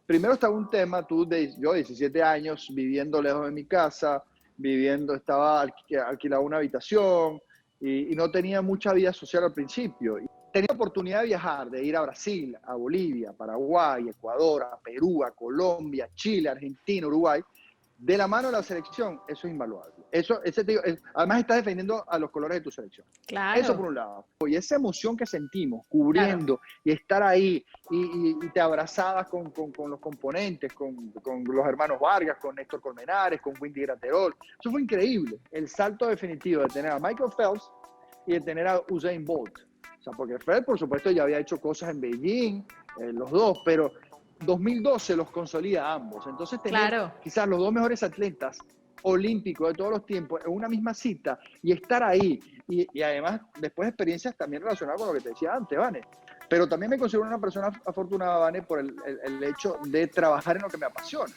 Primero estaba un tema, yo 17 años viviendo lejos de mi casa, estaba alquilado una habitación y no tenía mucha vida social al principio. Y tenía la oportunidad de viajar, de ir a Brasil, a Bolivia, Paraguay, Ecuador, a Perú, a Colombia, Chile, Argentina, Uruguay, de la mano de la selección. Eso es invaluable. Además estás defendiendo a los colores de tu selección. Eso por Claro, un lado. Y esa emoción que sentimos claro. cubriendo y estar ahí y te abrazabas con los componentes, con los hermanos Vargas, con Néstor Colmenares, con Windy Graterol. Eso fue increíble. El salto definitivo de tener a Michael Phelps y de tener a Usain Bolt. O sea, porque Phelps, por supuesto, ya había hecho cosas en Beijing, los dos, pero 2012 los consolida a ambos. Entonces, tener Claro. quizás los dos mejores atletas olímpicos de todos los tiempos en una misma cita y estar ahí y además después experiencias también relacionadas con lo que te decía antes, Vane. Pero también me considero una persona afortunada, Vane, por el hecho de trabajar en lo que me apasiona.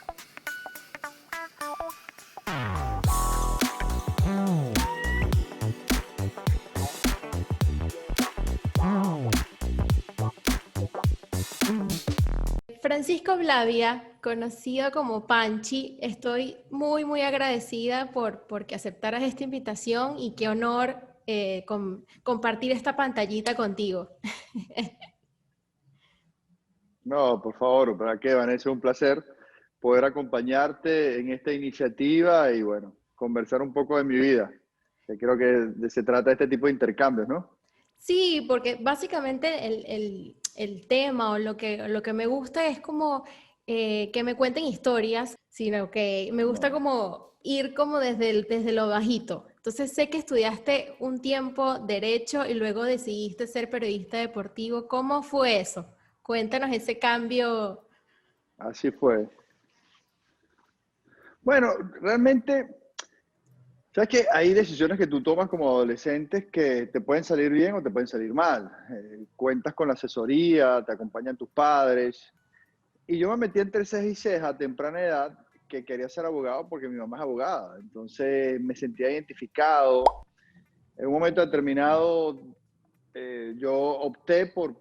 Francisco Blavia, conocido como Panchi, estoy muy, muy agradecida porque aceptaras esta invitación y qué honor compartir esta pantallita contigo. No, por favor, ¿para qué, Vanessa? Es un placer poder acompañarte en esta iniciativa y, bueno, conversar un poco de mi vida, que creo que se trata de este tipo de intercambios, ¿no? Sí, porque básicamente el tema o lo que me gusta es como que me cuenten historias, sino que me gusta No. como ir como desde lo bajito. Entonces sé que estudiaste un tiempo derecho y luego decidiste ser periodista deportivo. ¿Cómo fue eso? Cuéntanos ese cambio. Así fue. Bueno, realmente, sabes que hay decisiones que tú tomas como adolescentes que te pueden salir bien o te pueden salir mal. Cuentas con la asesoría, te acompañan tus padres. Y yo me metí entre ceja y ceja a temprana edad que quería ser abogado porque mi mamá es abogada. Entonces me sentía identificado. En un momento determinado yo opté por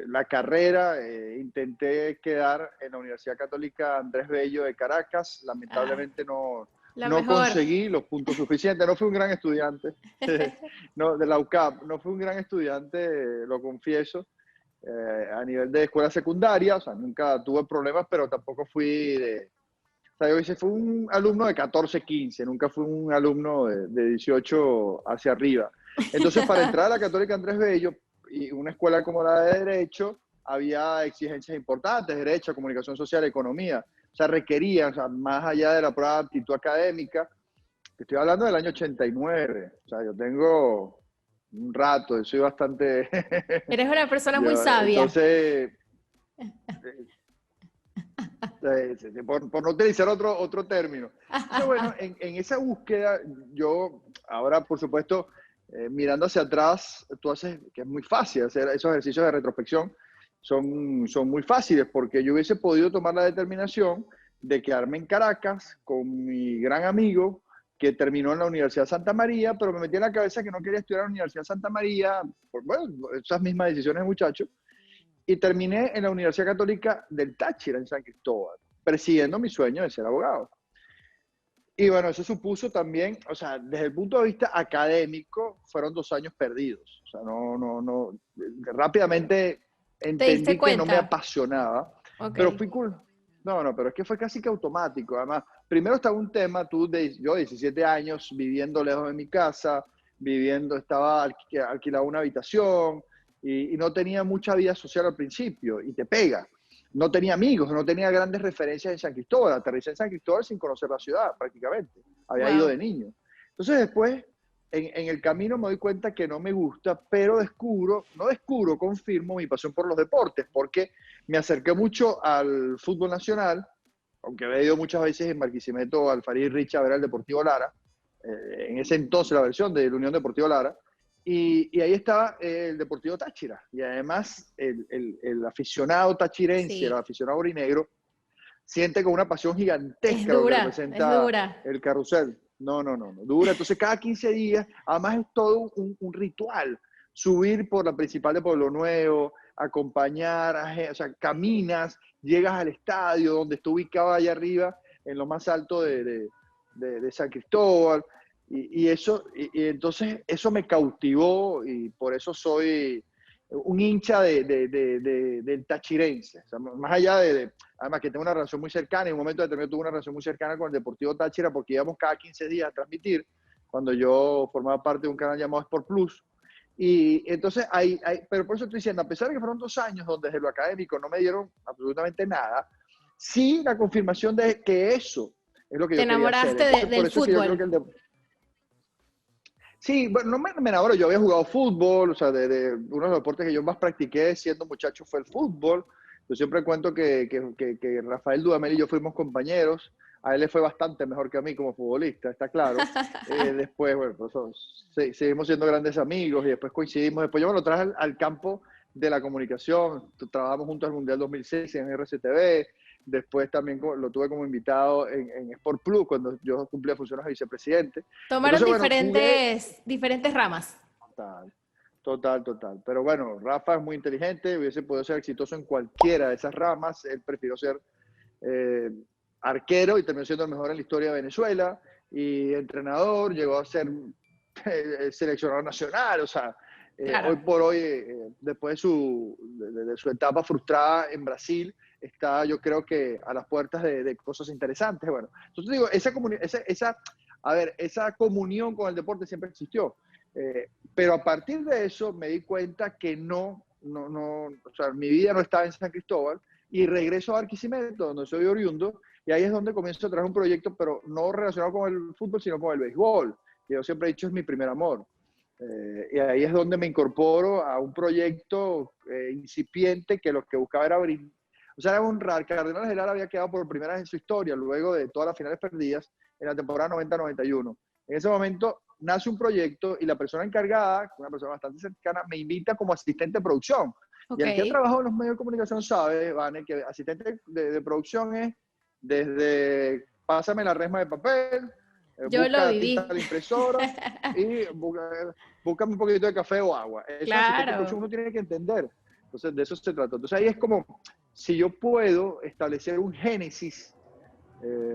la carrera, intenté quedar en la Universidad Católica Andrés Bello de Caracas, Ah, lamentablemente la no mejor. conseguí los puntos suficientes, no fui un gran estudiante, no, de la UCAP, no fui un gran estudiante, lo confieso, a nivel de escuela secundaria, o sea, nunca tuve problemas, pero tampoco fui o sea, yo hice, fui un alumno de 14, 15, nunca fui un alumno de 18 hacia arriba. Entonces, para entrar a la Católica Andrés Bello y una escuela como la de Derecho, había exigencias importantes, Derecho, Comunicación Social, Economía. O sea, requerían, o sea, más allá de la prueba de aptitud académica, estoy hablando del año 89. O sea, yo tengo un rato, soy bastante... Eres una persona muy sabia. Entonces, por no utilizar otro término. Entonces, bueno, en esa búsqueda, yo ahora, por supuesto, mirando hacia atrás, tú haces, que es muy fácil hacer esos ejercicios de retrospección, son muy fáciles, porque yo hubiese podido tomar la determinación de quedarme en Caracas con mi gran amigo que terminó en la Universidad Santa María, pero me metí en la cabeza que no quería estudiar en la Universidad Santa María, bueno, esas mismas decisiones, muchachos, y terminé en la Universidad Católica del Táchira, en San Cristóbal, persiguiendo mi sueño de ser abogado. Y bueno, eso supuso también, o sea, desde el punto de vista académico, fueron 2 años perdidos. O sea, rápidamente ¿Te diste entendí que no me cuenta? apasionaba, Ok. pero fui cool. No, pero es que fue casi que automático. Además, primero estaba un tema, yo 17 años viviendo lejos de mi casa, estaba alquilado una habitación y no tenía mucha vida social al principio y te pega. No tenía amigos, no tenía grandes referencias en San Cristóbal. Aterricé en San Cristóbal sin conocer la ciudad prácticamente. Había ido Wow. de niño. Entonces después, en el camino me doy cuenta que no me gusta, pero confirmo mi pasión por los deportes, porque me acerqué mucho al fútbol nacional, aunque había ido muchas veces en Barquisimeto, al Farid Rich a ver al Deportivo Lara, en ese entonces la versión de la Unión Deportivo Lara, y ahí estaba el Deportivo Táchira. Y además el aficionado tachirense, el Sí. aficionado aurinegro, siente con una pasión Es gigantesca lo que dura, es representa dura. el carrusel. No, dura. Entonces cada 15 días, además es todo un ritual. Subir por la principal de Pueblo Nuevo, acompañar, o sea, caminas, llegas al estadio donde está ubicado allá arriba, en lo más alto de San Cristóbal, y eso, y entonces eso me cautivó y por eso soy un hincha del tachirense. O sea, más allá además que tengo una relación muy cercana, en un momento determinado tuve una relación muy cercana con el Deportivo Táchira porque íbamos cada 15 días a transmitir, cuando yo formaba parte de un canal llamado Sport Plus. Y entonces, pero por eso estoy diciendo, a pesar de que fueron 2 años donde desde lo académico no me dieron absolutamente nada, sí la confirmación de que eso es lo que Te yo quería hacer. enamoraste Entonces, por del eso es que yo creo fútbol. que sí, bueno, no me enamoro, yo había jugado fútbol, o sea, uno de los deportes que yo más practiqué siendo muchacho fue el fútbol. Yo siempre cuento que Rafael Dudamel y yo fuimos compañeros, a él le fue bastante mejor que a mí como futbolista, está claro. Después, bueno, pues, seguimos siendo grandes amigos y después coincidimos. Después yo me lo traje al campo de la comunicación, trabajamos juntos al Mundial 2006 en RCTV, después también lo tuve como invitado en Sport Plus cuando yo cumplía funciones de vicepresidente. Tomaron Entonces, bueno, jugué. diferentes ramas. Total, total. Pero bueno, Rafa es muy inteligente, hubiese podido ser exitoso en cualquiera de esas ramas. Él prefirió ser eh, arquero y terminó siendo el mejor en la historia de Venezuela. Y entrenador, llegó a ser seleccionador nacional. O sea, hoy Claro. por hoy, después de su etapa frustrada en Brasil, está yo creo que a las puertas de cosas interesantes. Bueno, entonces digo, esa comunión con el deporte siempre existió. Pero a partir de eso me di cuenta que o sea, mi vida no estaba en San Cristóbal y regreso a Barquisimeto, donde soy oriundo, y ahí es donde comienzo a traer un proyecto, pero no relacionado con el fútbol, sino con el béisbol, que yo siempre he dicho es mi primer amor. Y ahí es donde me incorporo a un proyecto incipiente que lo que buscaba era abrir. O sea, era honrar. Cardenales de Lara había quedado por primera vez en su historia, luego de todas las finales perdidas, en la temporada 90-91. En ese momento nace un proyecto y la persona encargada, una persona bastante cercana, me invita como asistente de producción. Y Ok. el que ha trabajado en los medios de comunicación sabe, Vane, que asistente de producción es desde pásame la resma de papel, Yo lo busca tinta viví. de la impresora y búscame un poquito de café o agua. Eso asistente de producción Claro. uno tiene que entender. Entonces, de eso se trata. Entonces, ahí es como, si yo puedo establecer un génesis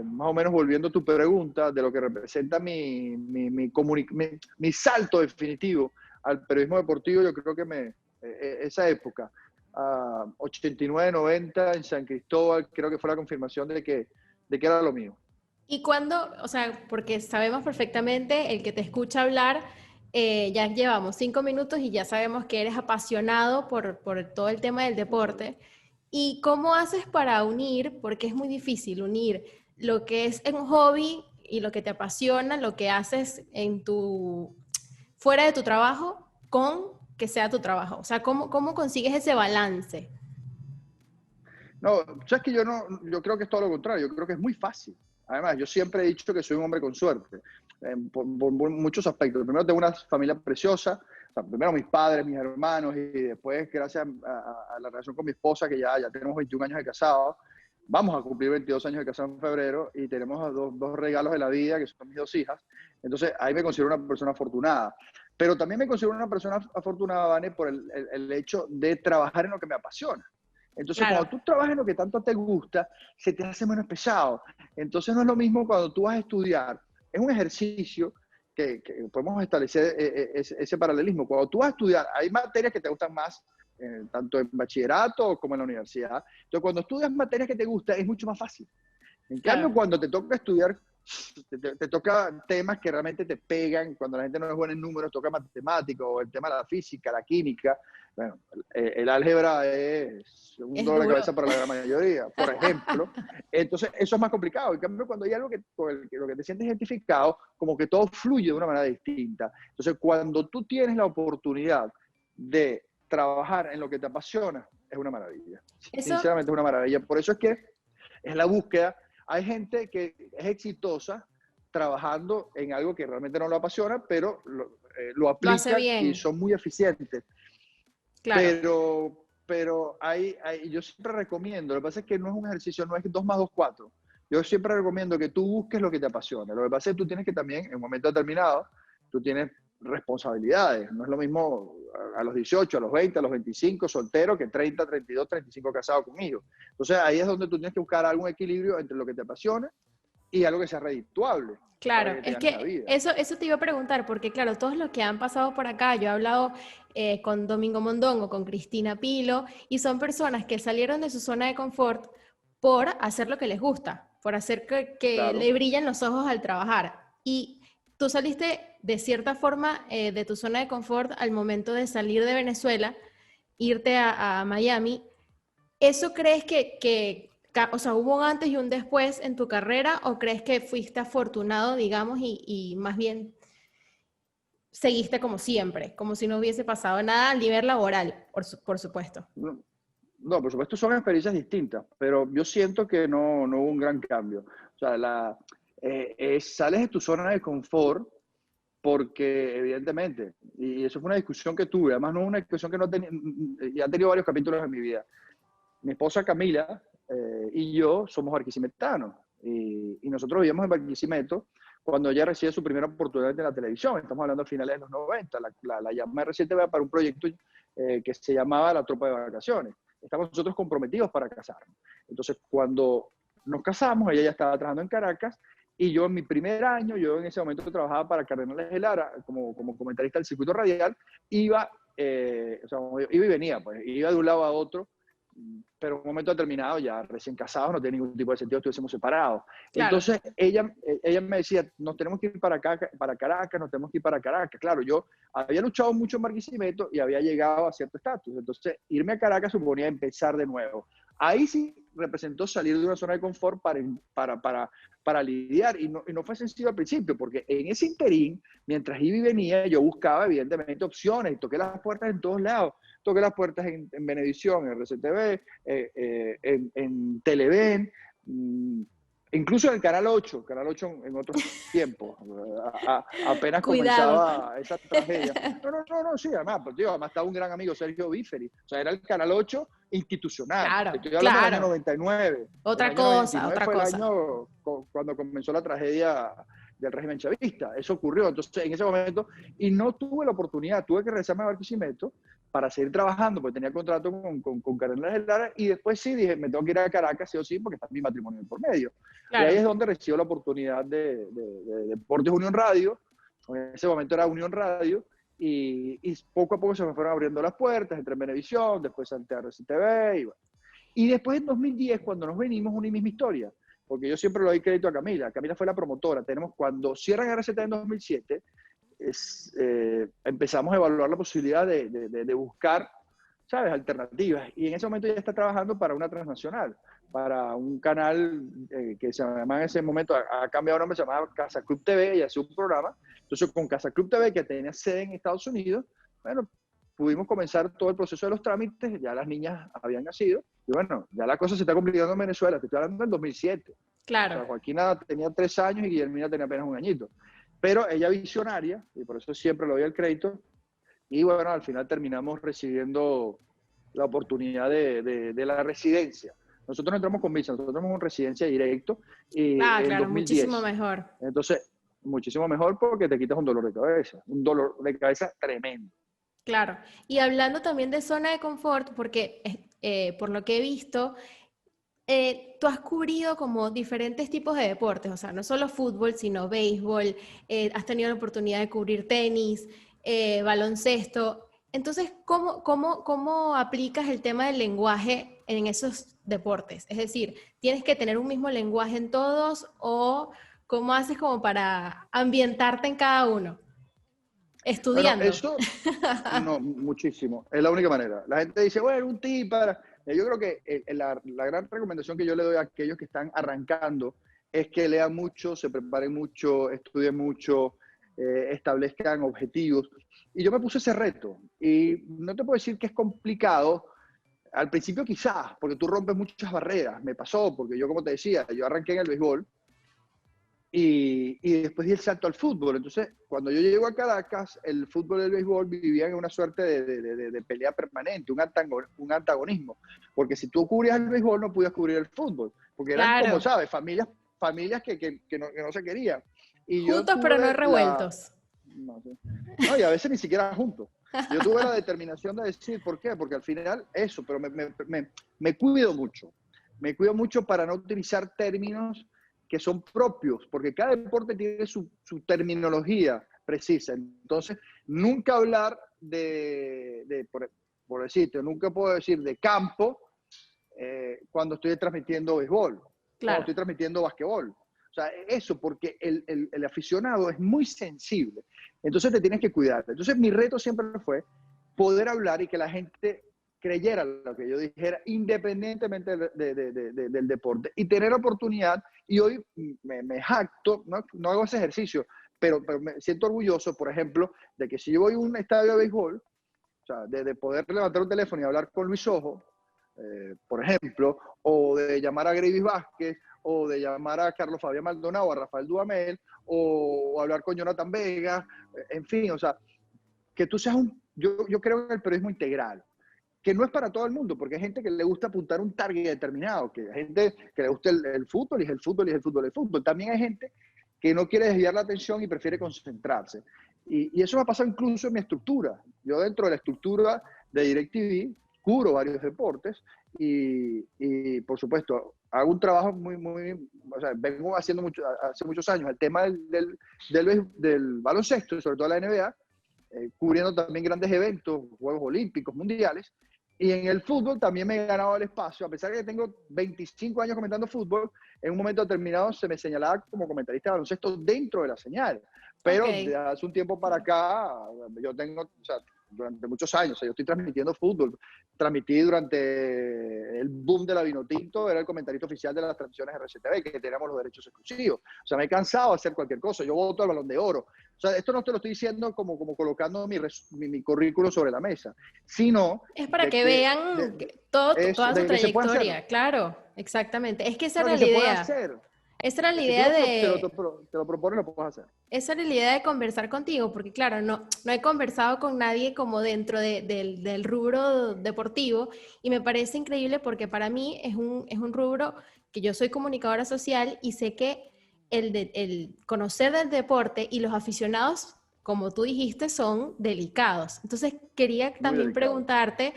más o menos volviendo a tu pregunta, de lo que representa mi salto definitivo al periodismo deportivo, yo creo que esa época, 89-90 en San Cristóbal, creo que fue la confirmación de que era lo mío. Y cuando, o sea, porque sabemos perfectamente, el que te escucha hablar, ya llevamos 5 minutos y ya sabemos que eres apasionado por todo el tema del deporte. ¿Y cómo haces para unir, porque es muy difícil unir lo que es un hobby y lo que te apasiona, lo que haces fuera de tu trabajo, con que sea tu trabajo? O sea, ¿cómo consigues ese balance? No, sabes que yo creo que es todo lo contrario, yo creo que es muy fácil. Además, yo siempre he dicho que soy un hombre con suerte, por muchos aspectos. Primero, tengo una familia preciosa, o sea, primero mis padres, mis hermanos, y después, gracias a la relación con mi esposa, que ya tenemos 21 años de casado, vamos a cumplir 22 años de casado en febrero, y tenemos dos regalos de la vida, que son mis 2 hijas. Entonces, ahí me considero una persona afortunada. Pero también me considero una persona afortunada, Vane, por el hecho de trabajar en lo que me apasiona. Entonces, Claro, cuando tú trabajas en lo que tanto te gusta, se te hace menos pesado. Entonces, no es lo mismo cuando tú vas a estudiar. Es un ejercicio que podemos establecer ese paralelismo. Cuando tú vas a estudiar, hay materias que te gustan más, tanto en bachillerato como en la universidad. Entonces, cuando estudias materias que te gustan, es mucho más fácil. En cambio, claro. cuando te toca estudiar, te toca temas que realmente te pegan, cuando la gente no es buena en números, toca matemáticos, o el tema de la física, la química. Bueno, el álgebra es un Es dolor de duro. cabeza para la gran mayoría, por ejemplo. Entonces, eso es más complicado. En cambio, cuando hay algo con lo que te sientes identificado, como que todo fluye de una manera distinta. Entonces, cuando tú tienes la oportunidad de trabajar en lo que te apasiona, es una maravilla. Eso, Sinceramente, es una maravilla. Por eso es que es la búsqueda. Hay gente que es exitosa trabajando en algo que realmente no lo apasiona, pero lo lo hace aplican y bien, son muy eficientes. claro. Pero yo siempre recomiendo, lo que pasa es que no es un ejercicio, no es 2 más 2, 4. Yo siempre recomiendo que tú busques lo que te apasiona. Lo que pasa es que tú tienes que también, en un momento determinado, tú tienes responsabilidades. No es lo mismo a los 18, a los 20, a los 25 soltero que 30, 32, 35 casado con hijos. Entonces ahí es donde tú tienes que buscar algún equilibrio entre lo que te apasiona y algo que sea redituable. Claro, Para que te es ganes la que vida. eso te iba a preguntar, porque claro, todos los que han pasado por acá, yo he hablado con Domingo Mondongo, con Cristina Pilo, y son personas que salieron de su zona de confort por hacer lo que les gusta, por hacer que Claro. le brillen los ojos al trabajar. Y tú saliste de cierta forma de tu zona de confort al momento de salir de Venezuela, irte a Miami. ¿Eso crees o sea, hubo un antes y un después en tu carrera o crees que fuiste afortunado, digamos, y más bien seguiste como siempre, como si no hubiese pasado nada a nivel laboral, por supuesto? No, no, por supuesto son experiencias distintas, pero yo siento que no hubo un gran cambio. O sea, sales de tu zona de confort porque evidentemente, y eso fue una discusión que tuve, además no es una discusión que no tenía, ya he tenido varios capítulos en mi vida. Mi esposa Camila y yo somos barquisimetanos y nosotros vivíamos en Barquisimeto cuando ella recibe su primera oportunidad en la televisión. Estamos hablando a finales de los 90. La llamé recientemente para un proyecto que se llamaba La Tropa de Vacaciones. Estamos nosotros comprometidos para casarnos. Entonces, cuando nos casamos, ella ya estaba trabajando en Caracas y yo en mi primer año, yo en ese momento trabajaba para Cardenales de Lara como comentarista del circuito radial, iba, o sea, iba y venía, pues, iba de un lado a otro, pero en un momento determinado, ya recién casados, no tiene ningún tipo de sentido, estuviésemos separados. Claro, Entonces, ella me decía, nos tenemos que ir para Caracas, nos tenemos que ir para Caracas. Claro, yo había luchado mucho en Barquisimeto y había llegado a cierto estatus. Entonces, irme a Caracas suponía empezar de nuevo. Ahí sí representó salir de una zona de confort para lidiar. Y no fue sencillo al principio, porque en ese interín, mientras iba y venía, yo buscaba evidentemente opciones y toqué las puertas en todos lados. Toqué las puertas en Venevisión, en RCTV, en Televen, incluso en el Canal 8, en otros tiempos, apenas cuidado. comenzaba esa tragedia. No, sí, además, pues, tío, además estaba un gran amigo, Sergio Bíferi, o sea, era el Canal 8 institucional. Te Claro, estoy hablando del año claro. 99. El Otra año cosa, 99 otra fue el cosa. año cuando comenzó la tragedia del régimen chavista. Eso ocurrió, entonces, en ese momento, y no tuve la oportunidad, tuve que regresarme a Barquisimeto para seguir trabajando, porque tenía contrato con Cardenales de Lara, y después sí dije, me tengo que ir a Caracas, sí o sí, porque está mi matrimonio por medio. Y ahí Claro. es donde recibo la oportunidad de Deportes Unión Radio, en ese momento era Unión Radio, y poco a poco se me fueron abriendo las puertas, entré en Venevisión, después entré a RCTV, y bueno. Y después en 2010, cuando nos venimos, una misma historia, porque yo siempre le doy crédito a Camila. Camila fue la promotora. Cuando cierran RCTV en 2007, empezamos a evaluar la posibilidad de buscar, ¿sabes?, alternativas. Y en ese momento ya está trabajando para una transnacional, para un canal que se llama en ese momento, ha cambiado de nombre, se llamaba Casa Club TV, y hace un programa. Entonces, con Casa Club TV, que tenía sede en Estados Unidos, bueno, pudimos comenzar todo el proceso de los trámites, ya las niñas habían nacido, y bueno, ya la cosa se está complicando en Venezuela, te estoy hablando del 2007. O Claro. sea, Joaquina tenía 3 años y Guillermina tenía apenas un añito. Pero ella visionaria, y por eso siempre le doy el crédito, y bueno, al final terminamos recibiendo la oportunidad de la residencia. Nosotros no entramos con visa, nosotros entramos con residencia directo y Ah, en claro, muchísimo 2010. mejor. Entonces, muchísimo mejor porque te quitas un dolor de cabeza tremendo. Claro. Y hablando también de zona de confort, porque por lo que he visto, tú has cubrido como diferentes tipos de deportes, o sea, no solo fútbol, sino béisbol, has tenido la oportunidad de cubrir tenis, baloncesto. Entonces, ¿cómo aplicas el tema del lenguaje en esos deportes? Es decir, ¿tienes que tener un mismo lenguaje en todos o cómo haces como para ambientarte en cada uno? Bueno, Estudiando. eso no, muchísimo. Es la única manera. La gente dice, bueno, un tip para... Yo creo que la gran recomendación que yo le doy a aquellos que están arrancando es que lean mucho, se preparen mucho, estudien mucho, establezcan objetivos. Y yo me puse ese reto. Y no te puedo decir que es complicado. Al principio quizás, porque tú rompes muchas barreras. Me pasó, porque yo, como te decía, yo arranqué en el béisbol. Y después di el salto al fútbol. Entonces, cuando yo llego a Caracas, el fútbol y el béisbol vivían en una suerte de pelea permanente, un antagonismo. Porque si tú cubrías el béisbol, no podías cubrir el fútbol. Porque eran, como Claro, familias que no se querían. Y yo juntos pero no tuve revueltos. No, sí. No, y a veces ni siquiera juntos. Yo tuve la determinación de decir, ¿por qué? Porque al final eso, pero me cuido mucho. Me cuido mucho para no utilizar términos que son propios, porque cada deporte tiene su terminología precisa. Entonces, nunca hablar por decirte, nunca puedo decir de campo cuando estoy transmitiendo béisbol, cuando Claro, estoy transmitiendo basquetbol. O sea, eso, porque el aficionado es muy sensible. Entonces te tienes que cuidar. Entonces mi reto siempre fue poder hablar y que la gente creyera lo que yo dijera, independientemente del deporte. Y tener oportunidad, y hoy me jacto, no hago ese ejercicio, pero me siento orgulloso, por ejemplo, de que si yo voy a un estadio de béisbol, o sea, de poder levantar un teléfono y hablar con Luis Ojo, por ejemplo, o de llamar a Gravis Vázquez, o de llamar a Carlos Fabián Maldonado, o a Rafael Dudamel, o hablar con Jonathan Vega, en fin, o sea, que tú seas yo creo en el periodismo integral, que no es para todo el mundo, porque hay gente que le gusta apuntar un target determinado, que hay gente que le gusta el fútbol, y es el fútbol, y es el fútbol, y el fútbol. También hay gente que no quiere desviar la atención y prefiere concentrarse. Y eso me ha pasado incluso en mi estructura. Yo dentro de la estructura de DirecTV cubro varios deportes y por supuesto, hago un trabajo o sea, vengo haciendo hace muchos años el tema del baloncesto, sobre todo la NBA, cubriendo también grandes eventos, Juegos Olímpicos, Mundiales. Y en el fútbol también me he ganado el espacio, a pesar de que tengo 25 años comentando fútbol, en un momento determinado se me señalaba como comentarista de baloncesto dentro de la señal. ok. Pero de hace un tiempo para acá, yo tengo, o sea, durante muchos años, o sea, yo estoy transmitiendo fútbol. Transmití durante el boom de la Vinotinto, era el comentarista oficial de las transmisiones RCTV, que teníamos los derechos exclusivos. O sea, me he cansado de hacer cualquier cosa. Yo voto al Balón de Oro. O sea, esto no te lo estoy diciendo como colocando mi currículo sobre la mesa, sino Es para de que que, vean toda su de que se puede hacer. trayectoria, claro, exactamente. Es que esa No, era que la se puede idea. hacer. Esa era la Que si tú idea te lo propones, lo puedes hacer. esa era la idea de conversar contigo, porque claro, no he conversado con nadie como dentro del rubro deportivo y me parece increíble porque para mí es un rubro que yo soy comunicadora social y sé que el conocer del deporte y los aficionados, como tú dijiste, son delicados. Entonces quería Muy también delicado. preguntarte,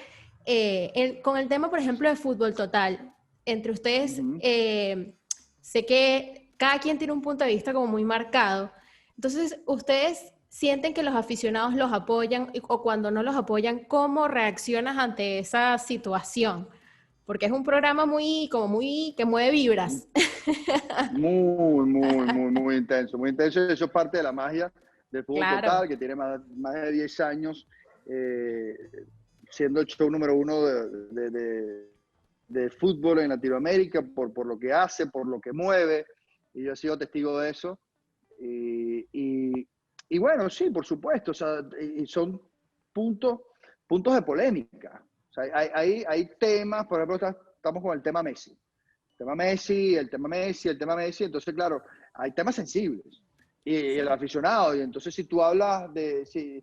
con el tema, por ejemplo, de fútbol total, entre ustedes, Ujú. sé que cada quien tiene un punto de vista como muy marcado. Entonces, ¿ustedes sienten que los aficionados los apoyan o cuando no los apoyan, cómo reaccionas ante esa situación? Porque es un programa que mueve vibras. Muy intenso, muy intenso. Eso es parte de la magia del fútbol Claro, total, que tiene más de 10 años eh, siendo el show número uno de fútbol en Latinoamérica, por lo que hace, por lo que mueve, y yo he sido testigo de eso. Y, y, y bueno, sí, por supuesto, o sea, y son puntos, puntos de polémica. O sea, hay temas, por ejemplo, estamos con el tema Messi. El tema Messi, entonces claro, hay temas sensibles. Y el sí, aficionado, y entonces si tú hablas y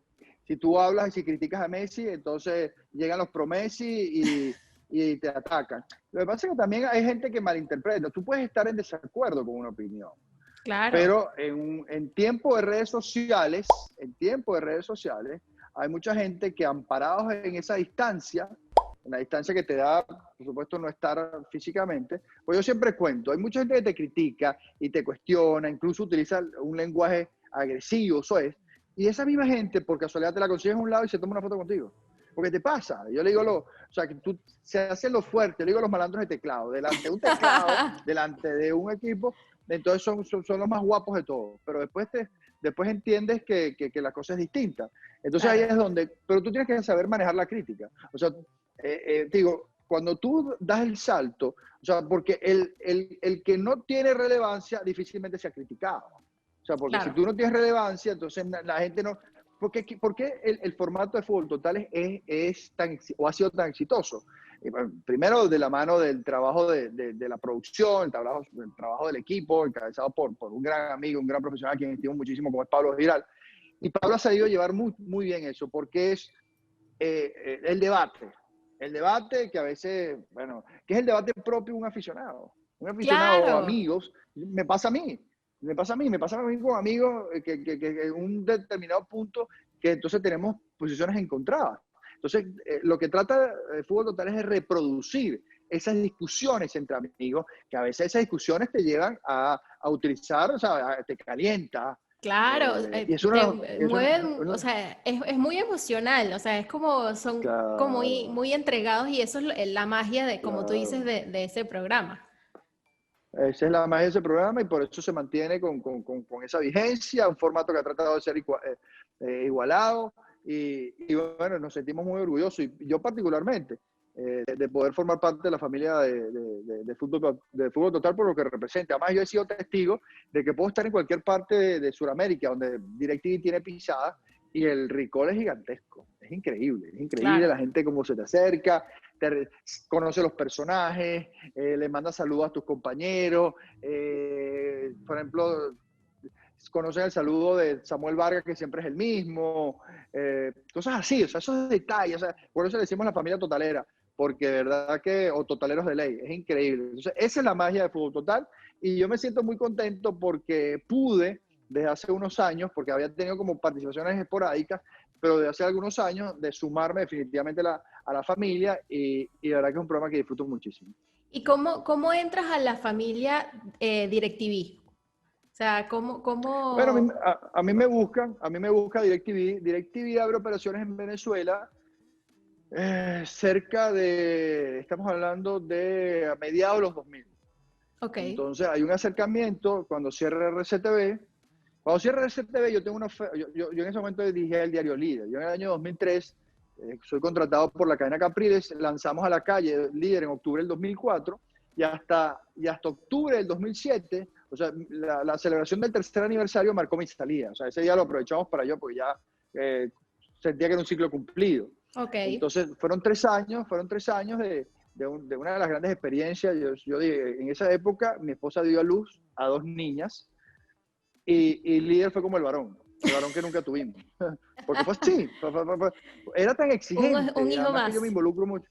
si criticas a Messi, entonces llegan los pro Messi y te atacan. Lo que pasa es que también hay gente que malinterpreta. Tú puedes estar en desacuerdo con una opinión, claro, pero en tiempo de redes sociales, hay mucha gente que amparados en esa distancia, en la distancia que te da, por supuesto, no estar físicamente, pues yo siempre cuento, hay mucha gente que te critica y te cuestiona, incluso utiliza un lenguaje agresivo, eso es, y esa misma gente, por casualidad, te la consigues a un lado y se toma una foto contigo. Porque te pasa, yo le digo o sea, que tú se hacen lo fuerte, yo le digo a los malandros de teclado, delante de un teclado, delante de un equipo, entonces son los más guapos de todos, pero después entiendes que la cosa es distinta. Entonces ahí claro, es donde, pero tú tienes que saber manejar la crítica. O sea, digo, cuando tú das el salto, o sea, porque el que no tiene relevancia difícilmente se ha criticado. O sea, porque si claro. tú no tienes relevancia, entonces la gente no... ¿Por qué el formato de fútbol total es tan, o ha sido tan exitoso? Bueno, primero, de la mano del trabajo de la producción, el trabajo del equipo, encabezado por un gran amigo, un gran profesional, a quien estimo muchísimo, como es Pablo Giral. Y Pablo ha sabido llevar muy bien eso, porque es el debate. El debate que a veces, bueno, que es el debate propio de un aficionado. Un aficionado o Claro, amigos, me pasa a mí. me pasa a mí con amigos que en un determinado punto que entonces tenemos posiciones encontradas. Entonces, lo que trata el Fútbol Total es de reproducir esas discusiones entre amigos, que a veces esas discusiones te llevan a utilizar, o sea, te calienta. Claro, Y es te mueven, o sea, es muy emocional, o sea, es como, son como muy, claro, muy entregados y eso es la magia de, como tú dices, claro. de ese programa. Esa es la magia de ese programa y por eso se mantiene con esa vigencia, un formato que ha tratado de ser igualado y bueno, nos sentimos muy orgullosos y yo particularmente de poder formar parte de la familia de fútbol total por lo que representa. Además, yo he sido testigo de que puedo estar en cualquier parte de Sudamérica donde DirecTV tiene pisada y el recall es gigantesco. Es increíble Claro. la gente cómo se te acerca, conoce los personajes, le manda saludos a tus compañeros, por ejemplo, conocen el saludo de Samuel Vargas, que siempre es el mismo, cosas así, o sea, esos detalles, o sea, por eso le decimos la familia totalera, porque de verdad que, o totaleros de ley, es increíble. Entonces, esa es la magia de Fútbol Total, y yo me siento muy contento porque pude, desde hace unos años, porque había tenido como participaciones esporádicas, pero desde hace algunos años, de sumarme definitivamente a la familia, y de verdad que es un programa que disfruto muchísimo. ¿Y cómo entras a la familia DirecTV? O sea, Bueno, cómo... a mí me busca DirecTV. DirecTV abre operaciones en Venezuela cerca de, estamos hablando de a mediados de los 2000. Ok, Entonces hay un acercamiento cuando cierra RCTV. Cuando cierra RCTV yo tengo yo en ese momento dirigía el diario Líder. Yo en el año 2003 soy contratado por la cadena Capriles, lanzamos a la calle Líder en octubre del 2004 y hasta octubre del 2007, o sea, la celebración del tercer aniversario marcó mi salida. O sea, ese día lo aprovechamos para yo porque ya sentía que era un ciclo cumplido. ok. Entonces, fueron tres años de una de las grandes experiencias. Yo dije, en esa época mi esposa dio a luz a dos niñas y Líder fue como el varón que nunca tuvimos. Porque fue así, era tan Un exigente, hijo además que yo me más. involucro mucho.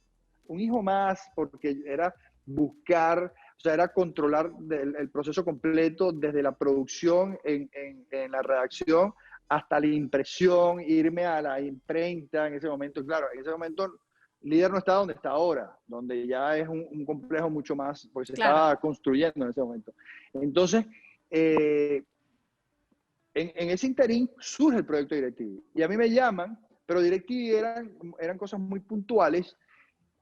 Un hijo más, porque era buscar, o sea, era controlar el proceso completo desde la producción en la redacción hasta la impresión, irme a la imprenta en ese momento. Claro, en ese momento Líder no está donde está ahora, donde ya es un complejo mucho más, porque se Claro, estaba construyendo en ese momento. Entonces, eh, en ese interín surge el proyecto DirecTV. Y a mí me llaman, pero DirecTV eran cosas muy puntuales.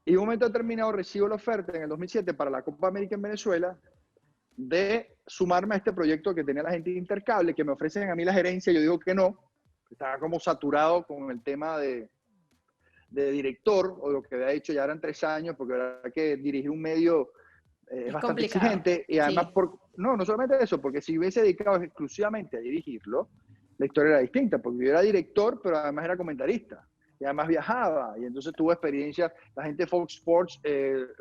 Y en un momento determinado recibo la oferta en el 2007 para la Copa América en Venezuela de sumarme a este proyecto que tenía la gente de Intercable, que me ofrecen a mí la gerencia. Yo digo que no, estaba como saturado con el tema de director, o lo que había hecho ya eran 3 años, porque la verdad que dirigir un medio es es bastante complicado. exigente y además, Sí, no solamente eso, porque si hubiese dedicado exclusivamente a dirigirlo, la historia era distinta, porque yo era director, pero además era comentarista y además viajaba y entonces tuve experiencias. La gente de Fox Sports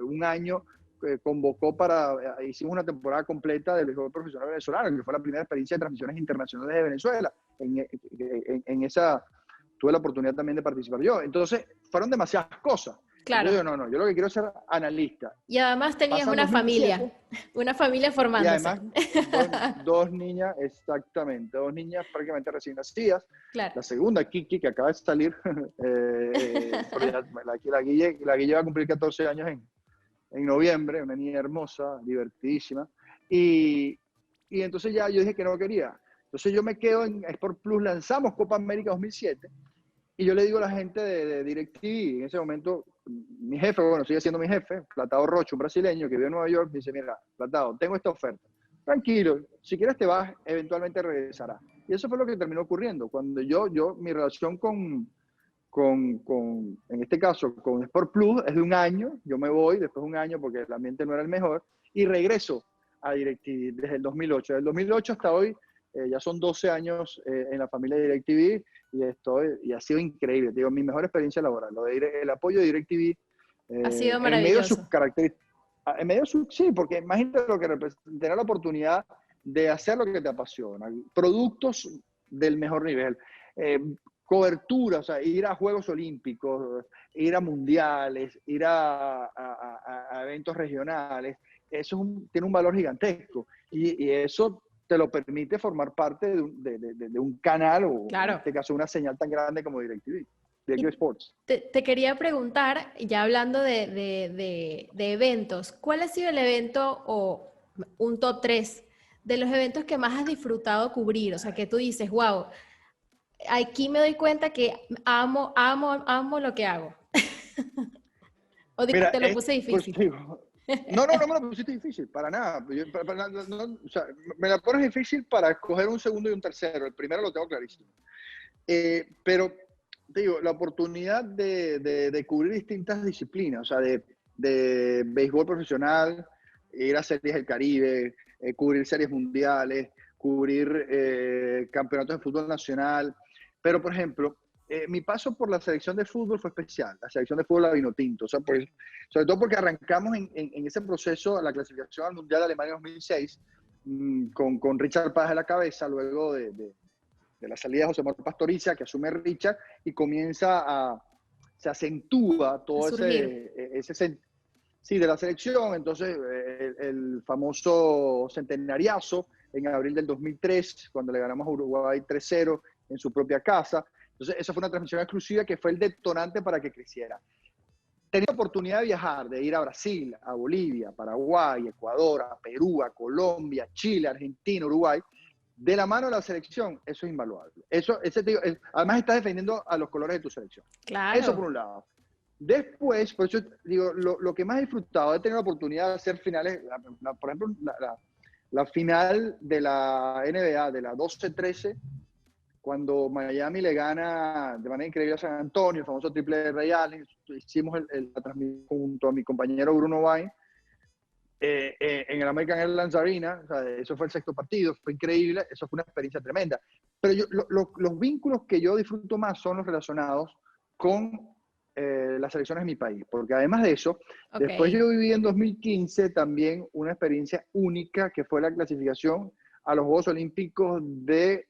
un año convocó hicimos una temporada completa del béisbol profesional venezolano, que fue la primera experiencia de transmisiones internacionales de Venezuela. En esa tuve la oportunidad también de participar yo. Entonces, fueron demasiadas cosas. Entonces claro. yo no, yo lo que quiero es ser analista. Y además tenías Pasa el 2007 una familia y formándose. además dos niñas, exactamente, dos niñas prácticamente recién nacidas. Claro. La segunda, Kiki, que acaba de salir, pero la Guille va a cumplir 14 años en noviembre, una niña hermosa, divertidísima. Y, y entonces ya yo dije que no quería. Entonces yo me quedo en Sport Plus, lanzamos Copa América 2007 y yo le digo a la gente de DirecTV, en ese momento, mi jefe, bueno, sigue siendo mi jefe, Platao Rocho, un brasileño que vive en Nueva York, me dice, mira, Platao, tengo esta oferta. Tranquilo, si quieres te vas, eventualmente regresarás. Y eso fue lo que terminó ocurriendo. Cuando mi relación en este caso, con Sport Plus es de un año, yo me voy después de un año porque el ambiente no era el mejor, y regreso a DirecTV desde el 2008. Desde el 2008 hasta hoy, ya son 12 años en la familia de DirecTV, y ha sido increíble. Digo, mi mejor experiencia laboral, el apoyo de DirecTV Ha sido en medio de sus maravilloso. características. Sí, porque imagínate lo que representa tener la oportunidad de hacer lo que te apasiona, productos del mejor nivel, cobertura, o sea, ir a Juegos Olímpicos, ir a mundiales, ir a eventos regionales, eso tiene un valor gigantesco y eso te lo permite formar parte de un canal o Claro. en este caso una señal tan grande como DirecTV Sports. Te quería preguntar, ya hablando de eventos, ¿cuál ha sido el evento o un top 3 de los eventos que más has disfrutado cubrir? O sea, que tú dices, wow, aquí me doy cuenta que amo lo que hago. O Mira, te lo puse pues, difícil. digo, no me lo pusiste difícil, para nada. O sea, me la pones difícil para escoger un segundo y un tercero. El primero lo tengo clarísimo. Pero, te digo, la oportunidad de cubrir distintas disciplinas, o sea, de béisbol profesional, ir a series del Caribe, cubrir series mundiales, cubrir campeonatos de fútbol nacional. Pero, por ejemplo, mi paso por la selección de fútbol fue especial, la selección de fútbol la Vinotinto, o sea, sobre todo porque arrancamos en ese proceso, la clasificación al Mundial de Alemania 2006, con Richard Paz a la cabeza, luego de la salida de José Manuel Pastoriza, que asume Richard, y se acentúa todo sí, de la selección. Entonces, el famoso centenariazo en abril del 2003, cuando le ganamos a Uruguay 3-0 en su propia casa. Entonces, esa fue una transmisión exclusiva que fue el detonante para que creciera. Tenía la oportunidad de viajar, de ir a Brasil, a Bolivia, Paraguay, Ecuador, a Perú, a Colombia, Chile, Argentina, Uruguay, de la mano de la selección. Eso es invaluable. Además, estás defendiendo a los colores de tu selección. Claro. Eso por un lado. Después, por eso digo, lo que más he disfrutado es tener la oportunidad de hacer finales, por ejemplo, la final de la NBA, de la 12-13, cuando Miami le gana de manera increíble a San Antonio, el famoso triple de Ray Allen. Hicimos la transmisión junto a mi compañero Bruno Vain en el American Airlines Arena. O sea, eso fue el sexto partido, fue increíble, eso fue una experiencia tremenda. Pero los vínculos que yo disfruto más son los relacionados con las selecciones de mi país, porque además de eso, después yo viví en 2015 también una experiencia única que fue la clasificación a los Juegos Olímpicos de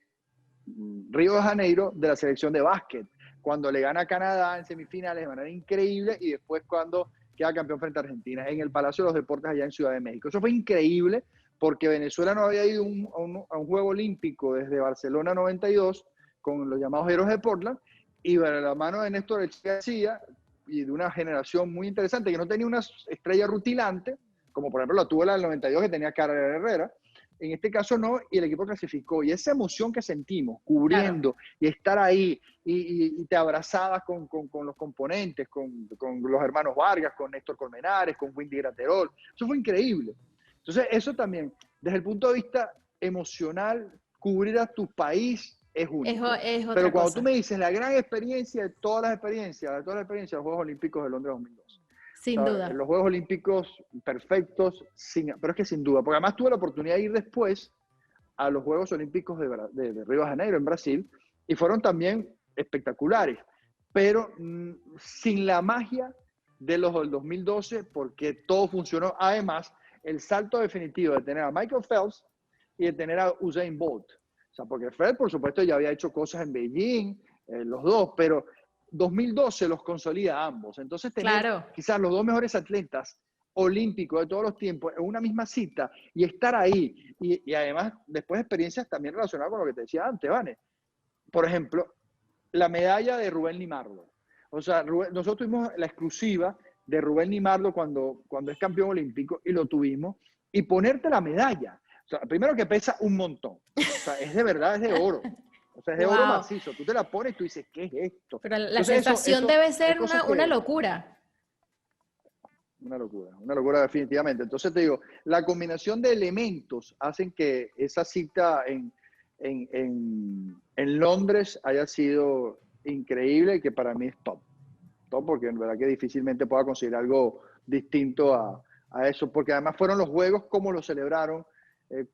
Río de Janeiro de la selección de básquet, cuando le gana a Canadá en semifinales de manera increíble y después cuando queda campeón frente a Argentina en el Palacio de los Deportes allá en Ciudad de México. Eso fue increíble porque Venezuela no había ido a un Juego Olímpico desde Barcelona 92 con los llamados Héroes de Portland, y de la mano de Néstor El Che García y de una generación muy interesante que no tenía una estrella rutilante, como por ejemplo la tuvo la del 92 que tenía Carlos Herrera. En este caso no, y el equipo clasificó. Y esa emoción que sentimos cubriendo, claro, y estar ahí, y te abrazabas con los componentes, con los hermanos Vargas, con Néstor Colmenares, con Windy Graterol. Eso fue increíble. Entonces, eso también, desde el punto de vista emocional, cubrir a tu país es único. Es otra Pero cuando cosa. tú me dices la gran experiencia de todas las experiencias, los Juegos Olímpicos de Londres 2012. Sin duda. Los Juegos Olímpicos perfectos, pero es que sin duda, porque además tuve la oportunidad de ir después a los Juegos Olímpicos de Río de Janeiro, en Brasil, y fueron también espectaculares, pero sin la magia de los del 2012, porque todo funcionó. Además, el salto definitivo de tener a Michael Phelps y de tener a Usain Bolt. O sea, porque Phelps, por supuesto, ya había hecho cosas en Beijing, los dos, pero 2012 los consolida a ambos. Entonces, tener quizás los dos mejores atletas olímpicos de todos los tiempos en una misma cita y estar ahí, y además después experiencias también relacionadas con lo que te decía antes, Vane. Por ejemplo, la medalla de Rubén Limardo. O sea, nosotros tuvimos la exclusiva de Rubén Limardo cuando es campeón olímpico, y lo tuvimos, y ponerte la medalla. O sea, primero que pesa un montón. O sea, es de verdad, es de oro. O sea, es de oro macizo. Tú te la pones y tú dices, ¿qué es esto? Pero la sensación debe ser una locura. Una locura definitivamente. Entonces te digo, la combinación de elementos hacen que esa cita en Londres haya sido increíble, y que para mí es top, porque en verdad que difícilmente pueda conseguir algo distinto a eso, porque además fueron los juegos, cómo los celebraron,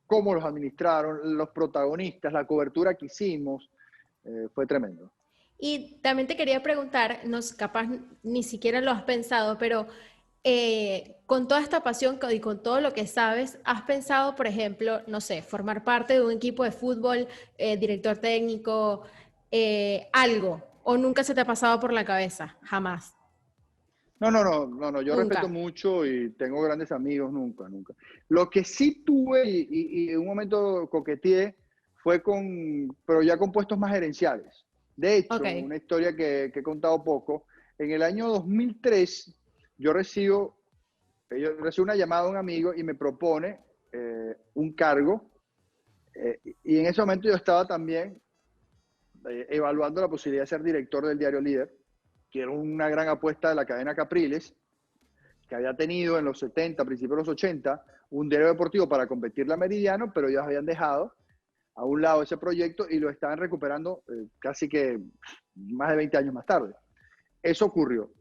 cómo los administraron, los protagonistas, la cobertura que hicimos, fue tremendo. Y también te quería preguntar, capaz ni siquiera lo has pensado, pero con toda esta pasión y con todo lo que sabes, ¿has pensado, por ejemplo, no sé, formar parte de un equipo de fútbol, director técnico, algo? ¿O nunca se te ha pasado por la cabeza? Jamás. Yo Nunca. respeto mucho y tengo grandes amigos, nunca. Lo que sí tuve y en un momento coqueteé fue pero ya con puestos más gerenciales. De hecho, Ok. una historia que he contado poco, en el año 2003 yo recibo una llamada de un amigo y me propone un cargo, y en ese momento yo estaba también evaluando la posibilidad de ser director del diario Líder, que era una gran apuesta de la cadena Capriles, que había tenido en los 70, principios de los 80, un diario deportivo para competirle a Meridiano, pero ellos habían dejado a un lado ese proyecto y lo estaban recuperando casi que más de 20 años más tarde. Eso ocurrió.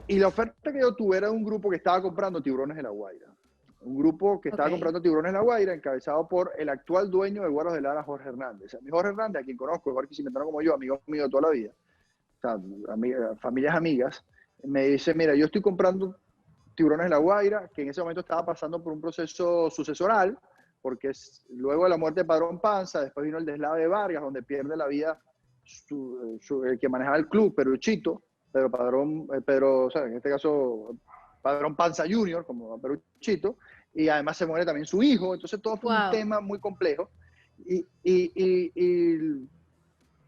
Y la oferta que yo tuve era de un grupo que estaba comprando Tiburones de La Guaira. Un grupo que estaba comprando Tiburones de La Guaira, encabezado por el actual dueño de Guaros de Lara, Jorge Hernández. A mí Jorge Hernández, a quien conozco, igual que si me como yo, amigo mío de toda la vida, o sea, familias amigas, me dice, mira, yo estoy comprando Tiburones de La Guaira, que en ese momento estaba pasando por un proceso sucesoral, porque luego de la muerte de Padrón Panza, después vino el deslave de Vargas, donde pierde la vida el que manejaba el club, Peruchito, o sea, en este caso, Padrón Panza Jr., como Peruchito, y además se muere también su hijo, entonces todo fue un tema muy complejo,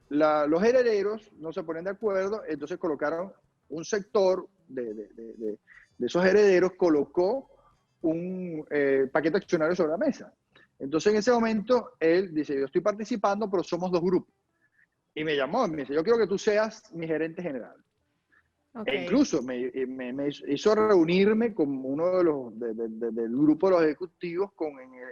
los herederos no se ponen de acuerdo, entonces colocaron un sector de esos herederos, colocó un paquete accionario sobre la mesa. Entonces en ese momento él dice, yo estoy participando, pero somos dos grupos. Y me llamó, me dice, yo quiero que tú seas mi gerente general. E incluso me hizo reunirme con uno de del grupo de los ejecutivos,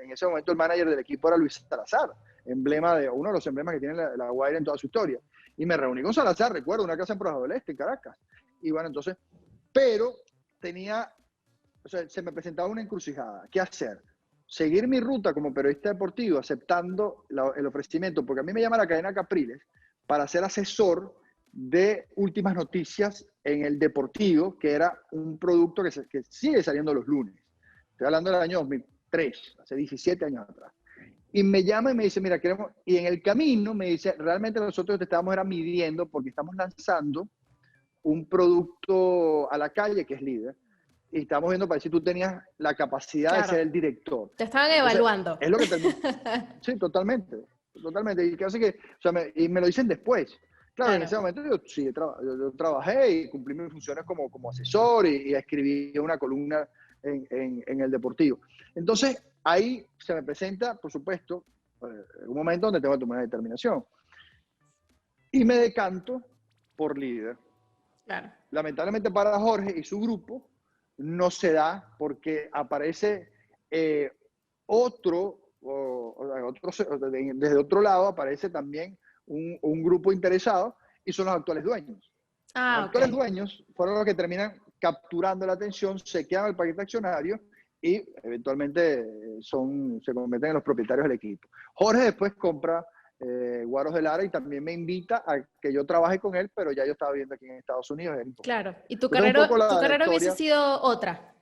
en ese momento el manager del equipo era Luis Salazar, uno de los emblemas que tiene la Guaira en toda su historia. Y me reuní con Salazar, recuerdo, una casa en Projado del Este, en Caracas. Y bueno, entonces, pero se me presentaba una encrucijada. ¿Qué hacer? Seguir mi ruta como periodista deportivo, aceptando el ofrecimiento, porque a mí me llama la cadena Capriles para ser asesor de últimas noticias en el deportivo, que era un producto que sigue saliendo los lunes. Estoy hablando del año 2003, hace 17 años atrás. Y me llama y me dice, mira, queremos, y en el camino me dice, realmente nosotros te estábamos midiendo porque estamos lanzando un producto a la calle que es Líder, y estamos viendo para ver si tú tenías la capacidad de ser el director. Te estaban evaluando. Es lo que termina. Sí, totalmente. Y casi que, y me lo dicen después. Claro, en ese momento yo trabajé y cumplí mis funciones como asesor y escribí una columna en el deportivo. Entonces, ahí se me presenta, por supuesto, un momento donde tengo que tomar una determinación. Y me decanto por Líder. Claro. Lamentablemente para Jorge y su grupo no se da porque aparece desde otro lado aparece también un grupo interesado y son los actuales dueños. Los actuales dueños fueron los que terminan capturando la atención, se quedan el paquete accionario y eventualmente se convierten en los propietarios del equipo. Jorge después compra Guaros de Lara y también me invita a que yo trabaje con él, pero ya yo estaba viviendo aquí en Estados Unidos. Claro, y tu carrera hubiese sido otra,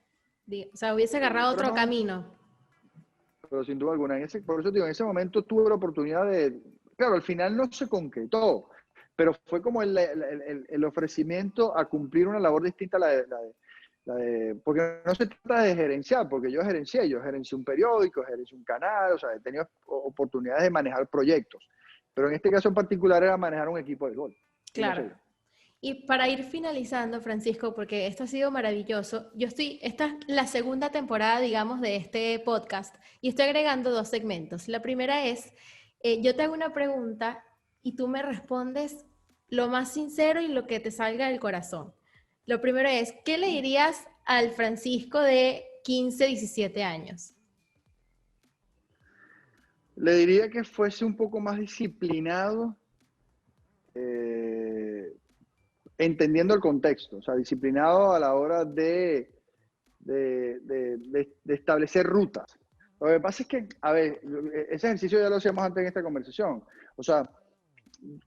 o sea, hubiese agarrado otro camino. Pero sin duda alguna, por eso digo, en ese momento tuve la oportunidad claro, al final no se concretó, pero fue como el ofrecimiento a cumplir una labor distinta a porque no se trata de gerenciar, porque yo gerencié un periódico, gerencié un canal, o sea, he tenido oportunidades de manejar proyectos, pero en este caso en particular era manejar un equipo de gol. Claro. Y para ir finalizando, Francisco, porque esto ha sido maravilloso, esta es la segunda temporada, digamos, de este podcast y estoy agregando 2 segmentos. La primera es, yo te hago una pregunta y tú me respondes lo más sincero y lo que te salga del corazón. Lo primero es, ¿qué le dirías al Francisco de 15, 17 años? Le diría que fuese un poco más disciplinado, entendiendo el contexto, o sea, disciplinado a la hora de establecer rutas. Lo que pasa es que, a ver, ese ejercicio ya lo hacíamos antes en esta conversación. O sea,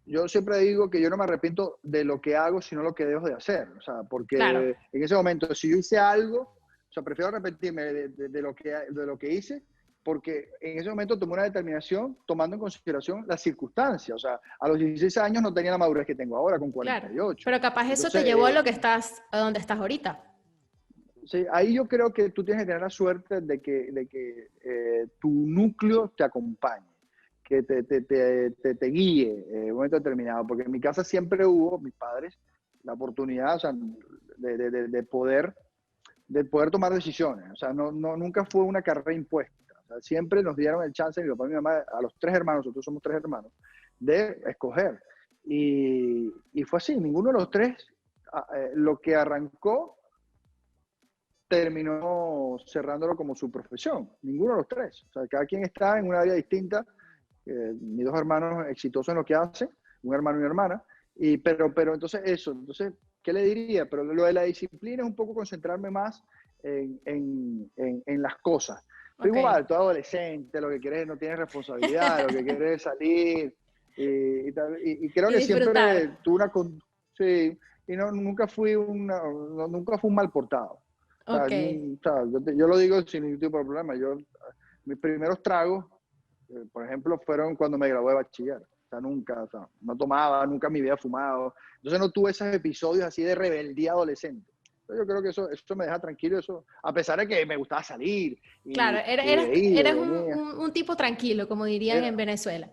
yo siempre digo que yo no me arrepiento de lo que hago, sino lo que dejo de hacer. O sea, porque en ese momento, si yo hice algo, o sea, prefiero arrepentirme de lo que hice, porque en ese momento tomé una determinación tomando en consideración las circunstancias. O sea, a los 16 años no tenía la madurez que tengo ahora con Claro, 48. pero capaz eso te Entonces, llevó a lo que estás, a donde estás ahorita. sí, ahí yo creo que tú tienes que tener la suerte de que tu núcleo te acompañe, que te guíe en un momento determinado, porque en mi casa siempre hubo, mis padres, la oportunidad, o sea, de poder tomar decisiones. O sea, nunca fue una carrera impuesta. O sea, siempre nos dieron el chance, mi papá y mi mamá, a los 3 hermanos, nosotros somos 3 hermanos, de escoger. Y fue así, ninguno de los tres, lo que arrancó, terminó cerrándolo como su profesión. Ninguno de los tres. O sea, cada quien está en una área distinta. Mis 2 hermanos exitosos en lo que hacen, un hermano y una hermana. Pero entonces eso, entonces, ¿qué le diría? Pero lo de la disciplina es un poco concentrarme más en las cosas. Pero Ok. igual, tú adolescente, lo que quieres, no tienes responsabilidad, lo que quieres es salir. Y creo Y que disfrutar. siempre tuve sí, y nunca fui nunca fui un mal portado. O sea, Ok. o sea, yo lo digo sin ningún tipo de problema. Mis primeros tragos, por ejemplo, fueron cuando me gradué de bachiller. O sea, nunca, o sea, no tomaba, nunca en mi vida he fumado. Entonces no tuve esos episodios así de rebeldía adolescente. Entonces, yo creo que eso me deja tranquilo, eso, a pesar de que me gustaba salir Claro, y de ir, eras de venir. un tipo tranquilo, como dirían en Era, Venezuela.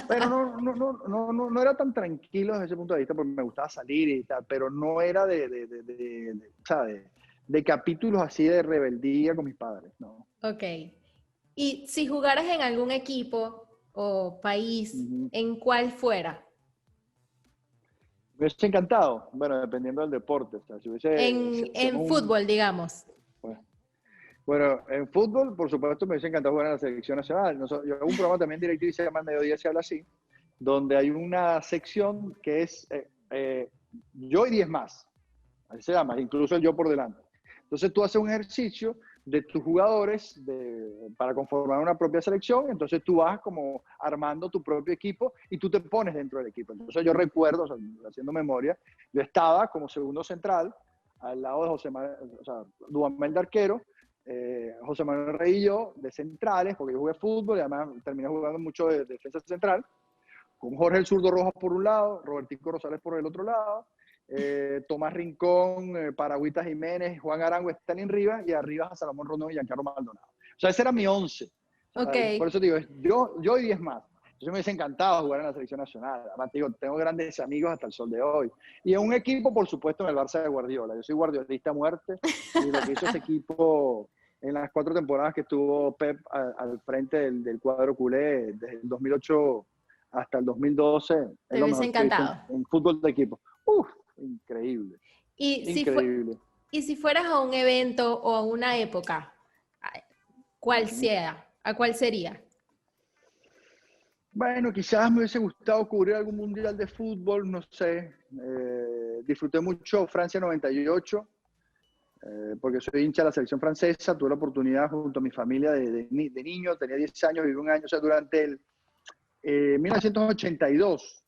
pero no era tan tranquilo desde ese punto de vista porque me gustaba salir y tal, pero no era o sea, de capítulos así de rebeldía con mis padres, no. Ok. Y si jugaras en algún equipo o país, Ujú. ¿en cuál fuera? Me hubiese encantado, bueno, dependiendo del deporte, o sea, si En hacemos fútbol, digamos. pues, bueno, en fútbol, por supuesto, me hubiese encantado jugar en la selección nacional. Yo hago un programa también directivo y se llama Mediodía se habla así, donde hay una sección que es yo y 10 más, así se llama, incluso el yo por delante. Entonces tú haces un ejercicio de tus jugadores para conformar una propia selección, entonces tú vas como armando tu propio equipo y tú te pones dentro del equipo. Entonces yo recuerdo, o sea, haciendo memoria, yo estaba como segundo central al lado de o sea, Dudamel de arquero, José Manuel Rey y yo de centrales, porque yo jugué fútbol y además terminé jugando mucho de defensa central, con Jorge el Zurdo Rojas por un lado, Robertico Rosales por el otro lado, Tomás Rincón, Paragüita Jiménez, Juan Arango, Stalin Rivas, y arriba Salomón Rondón y Giancarlo Maldonado. O sea, ese era mi 11. O Ok. sea, por eso digo, yo y 10 más. Entonces me hubiese encantado jugar en la selección nacional. Además, digo, tengo grandes amigos hasta el sol de hoy. Y en un equipo, por supuesto, en el Barça de Guardiola. Yo soy guardiolista a muerte y lo que hizo ese equipo en las 4 temporadas que estuvo Pep al frente del cuadro culé, desde el 2008 hasta el 2012, es Te lo hubiese mejor que he visto encantado. en fútbol de equipo. Uf, increíble, Y increíble. y si fueras a un evento o a una época, ¿cuál Uh-huh. sea? ¿A cuál sería? Bueno, quizás me hubiese gustado cubrir algún mundial de fútbol, no sé. Disfruté mucho Francia 98, porque soy hincha de la selección francesa. Tuve la oportunidad junto a mi familia de niño, tenía 10 años, viví un año, o sea, durante el 1982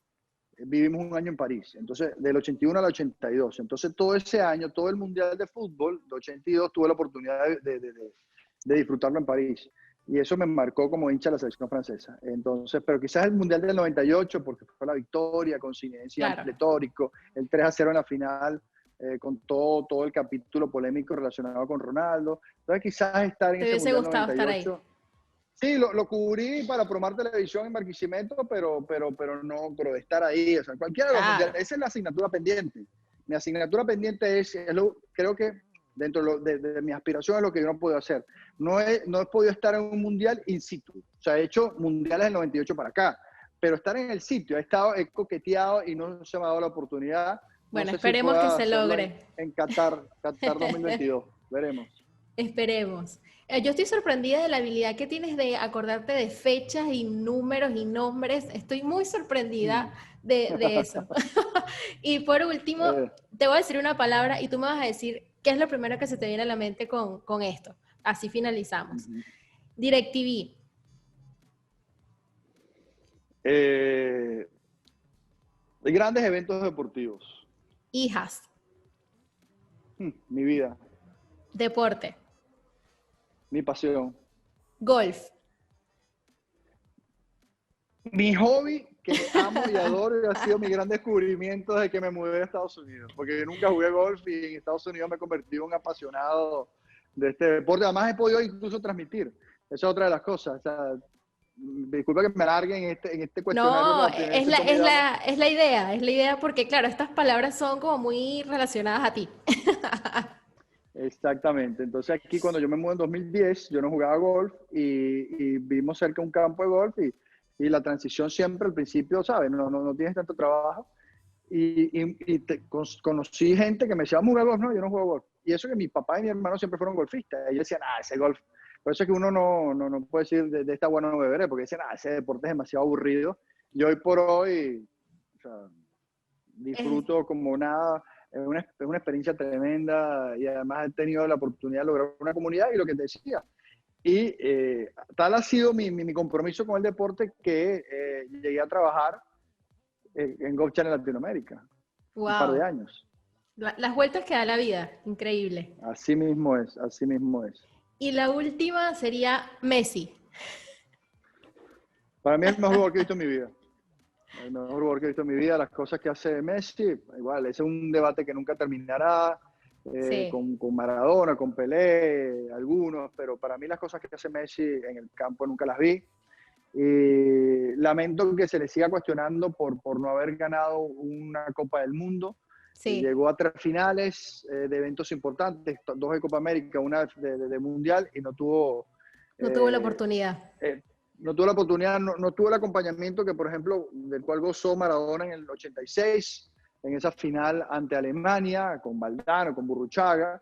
vivimos un año en París, entonces del 81 al 82. Entonces todo ese año, todo el Mundial de Fútbol de 82 tuve la oportunidad de disfrutarlo en París. Y eso me marcó como hincha de la selección francesa. Entonces, pero quizás el Mundial del 98, porque fue la victoria con Zinedine Claro, pletórico, el 3-0 en la final, con todo el capítulo polémico relacionado con Ronaldo. Entonces, quizás estar en te ese hubiese Mundial gustado estar ahí. 98. Sí, lo cubrí para probar televisión en Barquisimeto, pero de estar ahí, o sea, cualquiera de los Claro. mundiales, esa es la asignatura pendiente. Mi asignatura pendiente creo que dentro de mi aspiración es lo que yo no puedo hacer. No he podido estar en un mundial in situ, o sea, he hecho mundiales del 98 para acá, pero estar en el sitio, he coqueteado y no se me ha dado la oportunidad. No Bueno, sé si esperemos que pueda se hacerlo logre. en Qatar 2022, veremos. Esperemos. Yo estoy sorprendida de la habilidad que tienes de acordarte de fechas y números y nombres. Estoy muy sorprendida de eso. Y por último, Eh, te voy a decir una palabra y tú me vas a decir qué es lo primero que se te viene a la mente con esto. Así finalizamos. DirecTV, de grandes eventos deportivos. hijas, Mi vida, deporte, mi pasión, golf, Mi hobby que amo y adoro y ha sido mi gran descubrimiento desde que me mudé a Estados Unidos, porque yo nunca jugué golf y en Estados Unidos me convertí en un apasionado de este deporte. Además he podido incluso transmitir. Esa es otra de las cosas. O sea, disculpa que me alargue en este cuestionario No, rápido, en este toma y dame. es la idea porque claro, estas palabras son como muy relacionadas a ti. Exactamente. Entonces aquí cuando yo me mudé en 2010, yo no jugaba golf y vimos cerca un campo de golf y la transición siempre al principio, ¿sabes? No tienes tanto trabajo. Conocí gente que me decía, vamos a jugar golf. No, yo no juego golf. Y eso que mi papá y mi hermano siempre fueron golfistas. Y ellos decían, ese golf. Por eso es que uno no puede decir de esta agua no beberé, porque dicen, ese deporte es demasiado aburrido. Y hoy por hoy, o sea, Es, disfruto como nada. Es una experiencia tremenda y además he tenido la oportunidad de lograr una comunidad y lo que te decía. Y tal ha sido mi compromiso con el deporte que llegué a trabajar en Golf Channel Latinoamérica un par de wow. años. Las vueltas que da la vida, increíble. Así mismo es, así mismo es. Y la última sería Messi. Para mí es el mejor jugador que he visto en mi vida. El mejor jugador que he visto en mi vida. Las cosas que hace Messi, igual, ese es un debate que nunca terminará. Sí. Con Maradona, con Pelé, algunos, pero para mí las cosas que hace Messi en el campo nunca las vi. Lamento que se le siga cuestionando por no haber ganado una Copa del Mundo. Sí, Llegó a 3 finales de eventos importantes, 2 de Copa América, una de Mundial, y no tuvo la eh, oportunidad. eh, no tuvo la oportunidad, no tuvo el acompañamiento que, por ejemplo, del cual gozó Maradona en el 86, en esa final ante Alemania, con Valdano, con Burruchaga,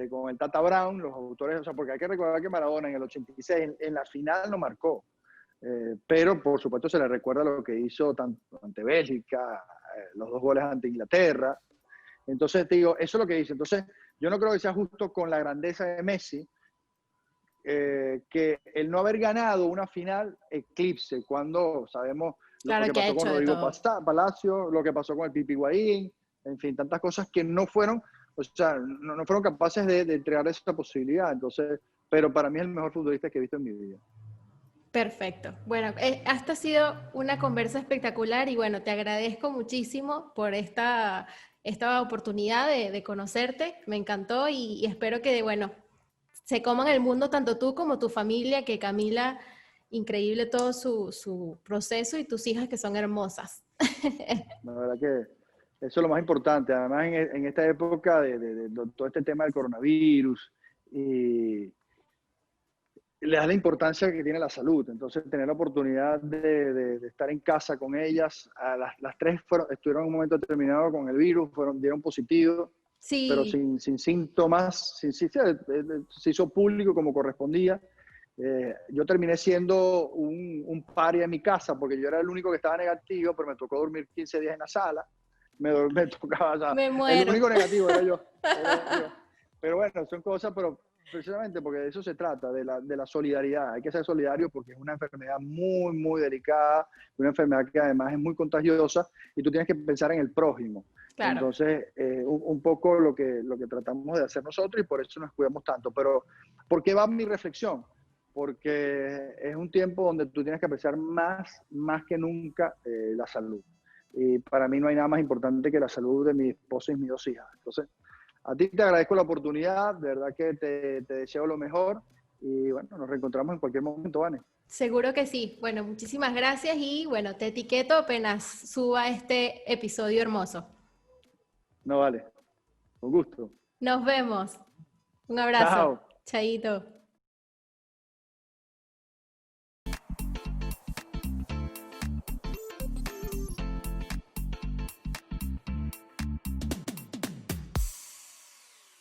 con el Tata Brown, los autores, o sea, porque hay que recordar que Maradona en el 86, en la final no marcó, pero por supuesto se le recuerda lo que hizo tanto ante Bélgica, los 2 goles ante Inglaterra. Entonces, te digo, eso es lo que dice. Entonces, yo no creo que sea justo con la grandeza de Messi, que el no haber ganado una final eclipse, cuando sabemos lo Claro que que ha pasó con hecho de Rodrigo todo. Palacio, lo que pasó con el Pipi Guaín, en fin, tantas cosas que no fueron, o sea, no fueron capaces de entregar esa posibilidad. Entonces, pero para mí es el mejor futbolista que he visto en mi vida. Perfecto. Bueno, esta ha sido una conversa espectacular y bueno, te agradezco muchísimo por esta oportunidad de conocerte. Me encantó y espero que, bueno, se coman el mundo tanto tú como tu familia, que Camila, increíble todo su proceso y tus hijas que son hermosas. La verdad que eso es lo más importante. Además, en esta época de todo este tema del coronavirus, y le da la importancia que tiene la salud. Entonces, tener la oportunidad de estar en casa con ellas, las 3 estuvieron en un momento determinado con el virus, dieron positivo, pero Sí, sin síntomas, se hizo público como correspondía. Yo terminé siendo un paria en mi casa, porque yo era el único que estaba negativo, pero me tocó dormir 15 días en la sala. Me tocaba, o sea, me el muero. único negativo era yo. Pero bueno, son cosas, pero precisamente porque de eso se trata, de la solidaridad. Hay que ser solidario porque es una enfermedad muy, muy delicada, una enfermedad que además es muy contagiosa y tú tienes que pensar en el prójimo. Claro. Entonces, un poco lo que tratamos de hacer nosotros y por eso nos cuidamos tanto. Pero, ¿por qué va mi reflexión? Porque es un tiempo donde tú tienes que apreciar más que nunca la salud. Y para mí no hay nada más importante que la salud de mi esposa y mis 2 hijas. Entonces, a ti te agradezco la oportunidad, de verdad que te deseo lo mejor y bueno, nos reencontramos en cualquier momento, Vane. Seguro que sí. Bueno, muchísimas gracias y bueno, te etiqueto apenas suba este episodio hermoso. No vale, con gusto. Nos vemos. Un abrazo. Chao. Chaito.